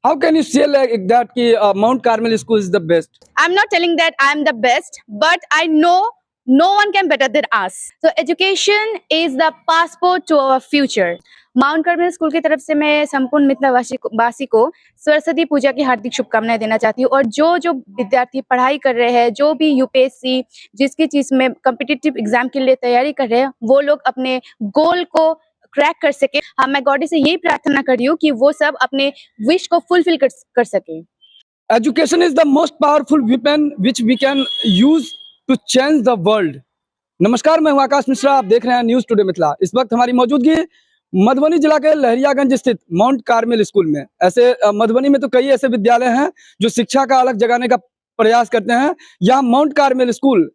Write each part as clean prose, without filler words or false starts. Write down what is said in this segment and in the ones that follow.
How can you say like that कि Mount Carmel School is the best? I'm not telling that I'm the best, but I know no one can better than us. So education is the passport to our future. Mount Carmel school की तरफ से मैं संपूर्ण मिथिलावासी को सरस्वती पूजा की हार्दिक शुभकामनाएं देना चाहती हूँ। और जो जो विद्यार्थी पढ़ाई कर रहे हैं, जो भी यूपीएससी जिसकी चीज में कॉम्पिटिटिव एग्जाम के लिए तैयारी कर रहे हैं, वो लोग अपने गोल को क्रैक कर सके। हाँ, मैं गॉड से यही प्रार्थना कर रही हूँ कि वो सब अपने विश को फुलफिल कर सके। Education is the most powerful weapon which we can use to change the world. नमस्कार, मैं हूं आकाश मिश्रा, आप देख रहे हैं न्यूज टुडे मिथिला। इस वक्त हमारी मौजूदगी मधुबनी जिला के लहरियागंज स्थित माउंट कार्मेल स्कूल में। ऐसे मधुबनी में तो कई ऐसे विद्यालय हैं जो शिक्षा का अलग जगाने का प्रयास करते हैं। यहाँ माउंट कार्मेल स्कूल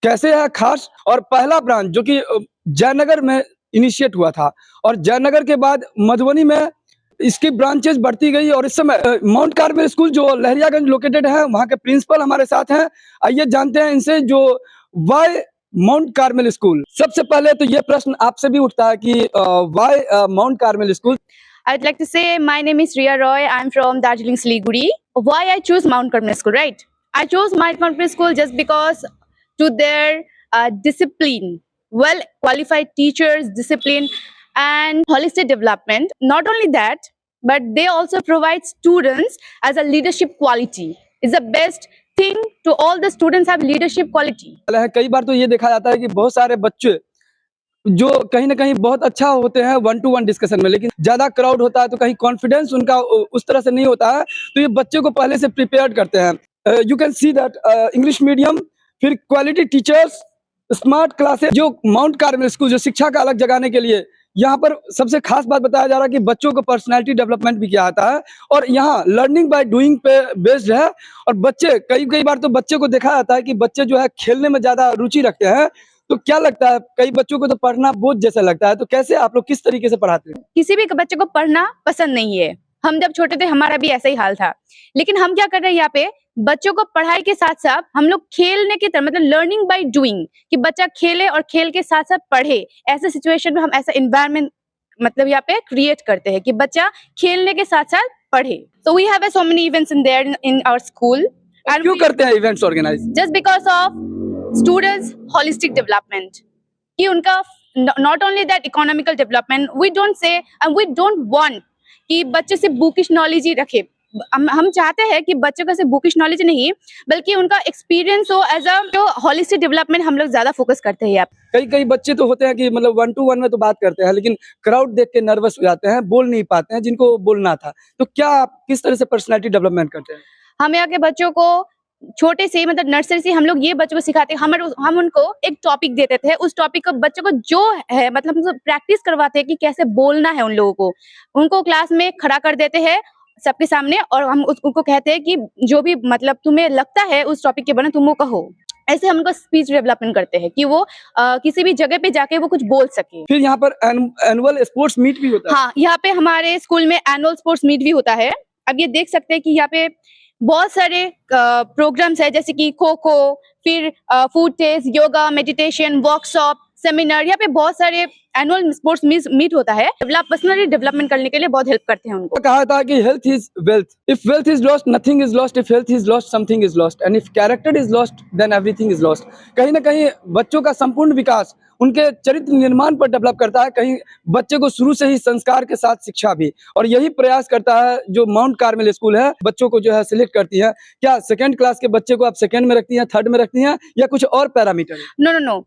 कैसे है खास, और पहला ब्रांच जो कि जयनगर में इनिशिएट हुआ था और जयनगर के बाद मधुबनी में इसकी ब्रांचेस बढ़ती गई। और इस समय माउंट कार्मेल स्कूल जो लहरियागंज लोकेटेड है, वहाँ के प्रिंसिपल हमारे साथ हैं। आइए जानते हैं इनसे जो वाई माउंट कार्मेल स्कूल। सबसे पहले तो ये प्रश्न आपसे भी उठता है कि why Mount Carmel school. I'd like to say my name is Riya Roy. I'm from Darjeeling, Siliguri. Why I choose Mount Carmel School, right? I chose Mount Carmel School just because to their discipline, well qualified teachers, discipline, and holistic development. Not only that, but they also provide students as a leadership quality. It's the best thing to all the students have leadership quality. कई बार तो ये देखा जाता है कि बहुत सारे बच्चे जो कहीं ना कहीं बहुत अच्छा होते हैं 1-to-1 डिस्कशन में, लेकिन ज्यादा क्राउड होता है तो कहीं कॉन्फिडेंस उनका उस तरह से नहीं होता है, तो ये बच्चे को पहले से प्रिपेयर करते हैं। You can see that English medium, फिर क्वालिटी टीचर्स, स्मार्ट क्लासेस। जो माउंट कार्मेल स्कूल जो शिक्षा का अलग जगाने के लिए यहाँ पर सबसे खास बात बताया जा रहा है कि बच्चों को पर्सनालिटी डेवलपमेंट भी किया जाता है और यहाँ लर्निंग बाय डूइंग पे बेस्ड है। और बच्चे कई बार तो बच्चे को देखा जाता है कि बच्चे जो है खेलने में ज्यादा रुचि रखते हैं। तो क्या लगता है, कई बच्चों को तो पढ़ना बोझ जैसा लगता है, तो कैसे आप लोग किस तरीके से पढ़ाते हैं? किसी भी बच्चे को पढ़ना पसंद नहीं है। हम जब छोटे थे हमारा भी ऐसा ही हाल था, लेकिन हम क्या कर रहे हैं यहाँ पे, बच्चों को पढ़ाई के साथ साथ हम लोग खेलने की तरह, मतलब लर्निंग बाय डूइंग, कि बच्चा खेले और खेल के साथ साथ पढ़े। ऐसे सिचुएशन में हम ऐसा एनवायरनमेंट मतलब यहाँ पे क्रिएट करते हैं कि बच्चा खेलने के साथ साथ पढ़े। So we have so many events in there in our school. क्यों करते हैं events organise? Just because of students holistic development, कि उनका not only that economical development, we don't say and we don't want कि बच्चे से bookish knowledge ही रखे। हम चाहते हैं कि बच्चों का सिर्फ बुकिश नॉलेज नहीं, बल्कि उनका एक्सपीरियंस हो एज अ जो होलिस्टिक डेवलपमेंट हम लोग ज्यादा फोकस करते हैं। कई बच्चे तो होते हैं कि मतलब 1-to-1 में तो बात करते हैं, लेकिन क्राउड देख के नर्वस हो जाते हैं, बोल नहीं पाते हैं जिनको बोलना था। तो क्या आप किस तरह से पर्सनालिटी डेवलपमेंट करते हैं? हम यहाँ के बच्चों को छोटे से, मतलब नर्सरी से हम लोग ये बच्चों को सिखाते हैं। हम उनको एक टॉपिक देते थे, उस टॉपिक को बच्चों को जो है मतलब हम प्रैक्टिस करवाते हैं कि कैसे बोलना है उन लोगों को। उनको क्लास में खड़ा कर देते हैं सबके सामने और हम उनको कहते हैं कि जो भी मतलब तुम्हें लगता है उस टॉपिक के बारे में तुम वो कहो। ऐसे हम उनको स्पीच डेवलपमेंट करते हैं कि वो किसी भी जगह पे जाके वो कुछ बोल सके। फिर यहाँ पर एनुअल स्पोर्ट्स मीट भी होता है। हाँ, यहाँ पे हमारे स्कूल में एनुअल स्पोर्ट्स मीट भी होता है। अब ये देख सकते हैं कि यहाँ पे बहुत सारे प्रोग्राम्स है, जैसे कि खो खो, फिर food taste, yoga, meditation, workshop, seminar. यहाँ पे बहुत सारे एनुअल स्पोर्ट्स मीट होता है। पर्सनली डेवलपमेंट करने के लिए बहुत हेल्प करते हैं उनको। कहा था कि health is wealth, if wealth is lost nothing is lost, if health is lost something is lost, and if character is lost then everything is lost. कहीं ना कहीं बच्चों का संपूर्ण विकास उनके चरित्र निर्माण पर डेवलप करता है, कहीं बच्चे को शुरू से ही संस्कार के साथ शिक्षा भी, और यही प्रयास करता है जो माउंट कार्मेल स्कूल है। बच्चों को जो है सिलेक्ट करती है। क्या सेकंड क्लास के बच्चे को आप सेकंड में रखती हैं, थर्ड में रखती हैं, या कुछ और parameter? No no no,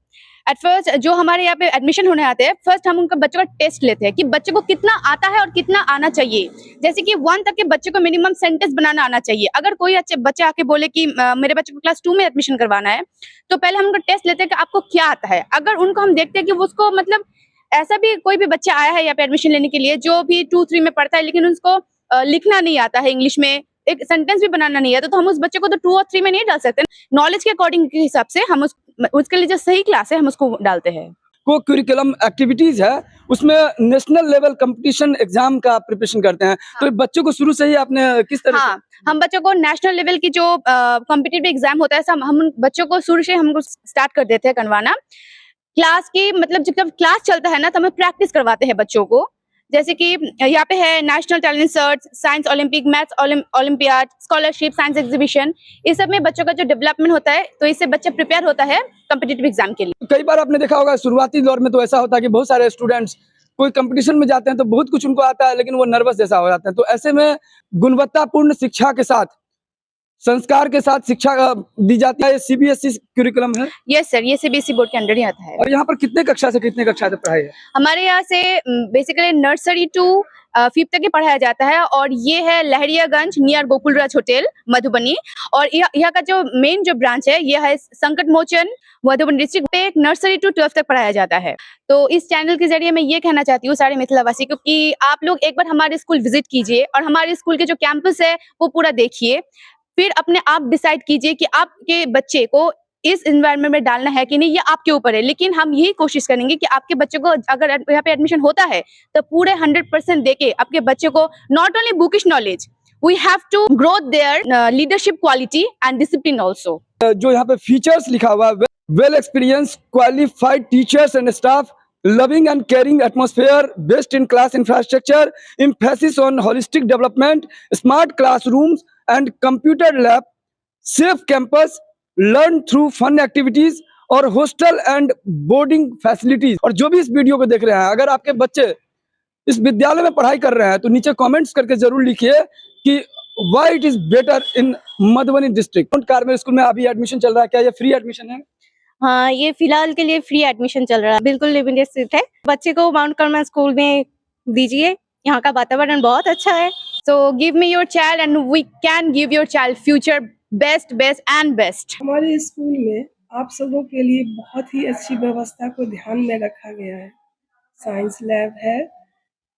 at first जो हमारे यहाँ पे एडमिशन होने आते हैं, फर्स्ट हम उनका बच्चों का टेस्ट लेते हैं कि बच्चे को कितना आता है और कितना आना चाहिए। जैसे कि 1 तक के बच्चे को मिनिमम सेंटेंस बनाना आना चाहिए। अगर कोई अच्छे बच्चे आके बोले कि मेरे बच्चे को क्लास 2 में एडमिशन करवाना है, तो पहले हम उनका टेस्ट लेते हैं कि आपको क्या आता है। अगर उनको हम देखते हैं कि उसको मतलब ऐसा भी कोई भी बच्चा आया है यहाँ पे एडमिशन लेने के लिए जो भी 2-3 में पढ़ता है, लेकिन उसको लिखना नहीं आता है, इंग्लिश में एक सेंटेंस भी बनाना नहीं आता, तो हम उस बच्चे को तो 2 और 3 में नहीं डाल सकते। नॉलेज के अकॉर्डिंग के हिसाब से हम उसके लिए जो सही क्लास है हम उसको डालते हैं। को करिकुलम एक्टिविटीज है, उसमें नेशनल लेवल कंपटीशन एग्जाम का प्रिपरेशन करते हैं। हाँ। तो बच्चों को शुरू से ही आपने किस तरह? हाँ, हम बच्चों को नेशनल लेवल की जो कॉम्पिटिटिव एग्जाम होता है हम बच्चों को शुरू से हमको स्टार्ट कर देते हैं करवाना। क्लास की मतलब जब क्लास चलता है ना, तो हमें प्रैक्टिस करवाते हैं बच्चों को जैसे कि यहाँ पे है national talent search, science Olympic, maths olympiad, scholarship, science exhibition. इस सब में बच्चों का जो डेवलपमेंट होता है, तो इससे बच्चा प्रिपेयर होता है कॉम्पिटिटिव एग्जाम के लिए। कई बार आपने देखा होगा शुरुआती दौर में तो ऐसा होता है कि बहुत सारे स्टूडेंट्स कोई कंपटीशन में जाते हैं तो बहुत कुछ उनको आता है, लेकिन वो नर्वस जैसा हो जाते हैं। तो ऐसे में गुणवत्तापूर्ण शिक्षा के साथ, संस्कार के साथ शिक्षा दी जाती है। ये सीबीएसई करिकुलम है यस सर, ये सीबीएसई बोर्ड के अंडर ही आता है। और यहाँ पर कितने कक्षा से कितने कक्षा तक पढ़ाई है? हमारे यहाँ से बेसिकली नर्सरी टू 5th तक ही पढ़ाया जाता है, और ये है लहरियागंज नियर गोकुलराज होटल मधुबनी। और यहाँ का जो मेन जो ब्रांच है, ये है संकट मोचन मधुबनी डिस्ट्रिक्ट पे। एक नर्सरी टू 12th तक पढ़ाया जाता है। तो इस चैनल के जरिए मैं ये कहना चाहती हूँ सारे मिथिलावासी को कि आप लोग एक बार हमारे स्कूल विजिट कीजिए और हमारे स्कूल के जो कैंपस है वो पूरा देखिए, फिर अपने आप डिसाइड कीजिए कि आपके बच्चे को इस एनवायरनमेंट में डालना है कि नहीं, ये आपके ऊपर है। लेकिन हम यही कोशिश करेंगे कि आपके बच्चे को अगर यहाँ पे एडमिशन होता है तो पूरे 100% देके आपके बच्चे को not only bookish knowledge, we have to grow their leadership quality and discipline also. जो यहाँ पे फीचर्स लिखा हुआ है, well experienced qualified teachers and staff, loving and caring atmosphere, best in class infrastructure, emphasis on holistic development, smart classrooms and computer lab, safe campus, learn through fun activities और hostel and boarding facilities. और जो भी इस video को देख रहे हैं, अगर आपके बच्चे इस विद्यालय में पढ़ाई कर रहे हैं तो नीचे कमेंट्स करके जरूर लिखिए कि why it is better in Madhubani district. Carmel school में अभी एडमिशन चल रहा है, क्या ये फ्री एडमिशन है? हाँ, ये फिलहाल के लिए फ्री एडमिशन चल रहा है, बिल्कुल लिमिटेड सीट है। बच्चे को माउंट कार्मेल स्कूल में दीजिए, यहाँ का वातावरण बहुत अच्छा है। So give me your child and we can give your child future best and best। हमारे स्कूल में आप सबों के लिए बहुत ही अच्छी व्यवस्था को ध्यान में रखा गया है। साइंस लैब है,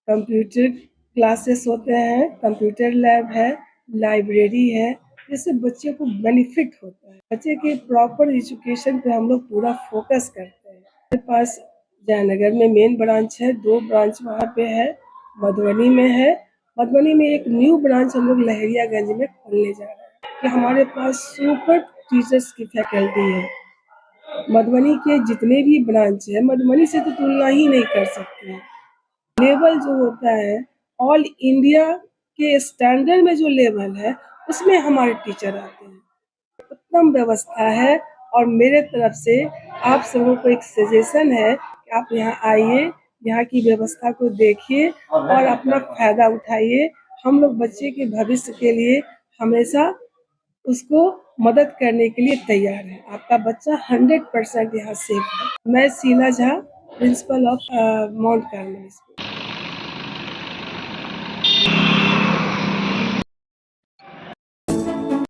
कंप्यूटर क्लासेस होते हैं, कंप्यूटर लैब है, लाइब्रेरी है, जिससे बच्चे को बेनिफिट होता है। बच्चे के प्रॉपर एजुकेशन पे हम लोग पूरा फोकस करते हैं। हमारे पास जयनगर में मेन ब्रांच है, 2 ब्रांच वहाँ पे है, मधुबनी में है। मधुबनी में एक न्यू ब्रांच हम लोग लहरियागंज में खोलने जा रहे हैं कि हमारे पास सुपर टीचर्स की फैकल्टी है। मधुबनी के जितने भी ब्रांच है, मधुबनी से तो तुलना ही नहीं कर सकते हैं। लेवल जो होता है ऑल इंडिया के स्टैंडर्ड में जो लेवल है, उसमें हमारे टीचर आते हैं। उत्तम व्यवस्था है और मेरे तरफ से आप सबों को एक सजेशन है कि आप यहाँ आइए, यहाँ की व्यवस्था को देखिए और अपना फायदा उठाइए। हम लोग बच्चे के भविष्य के लिए हमेशा उसको मदद करने के लिए तैयार है। आपका बच्चा 100% यहाँ सेफ है। मैं Sheela Jha, principal of Mount Carmel school.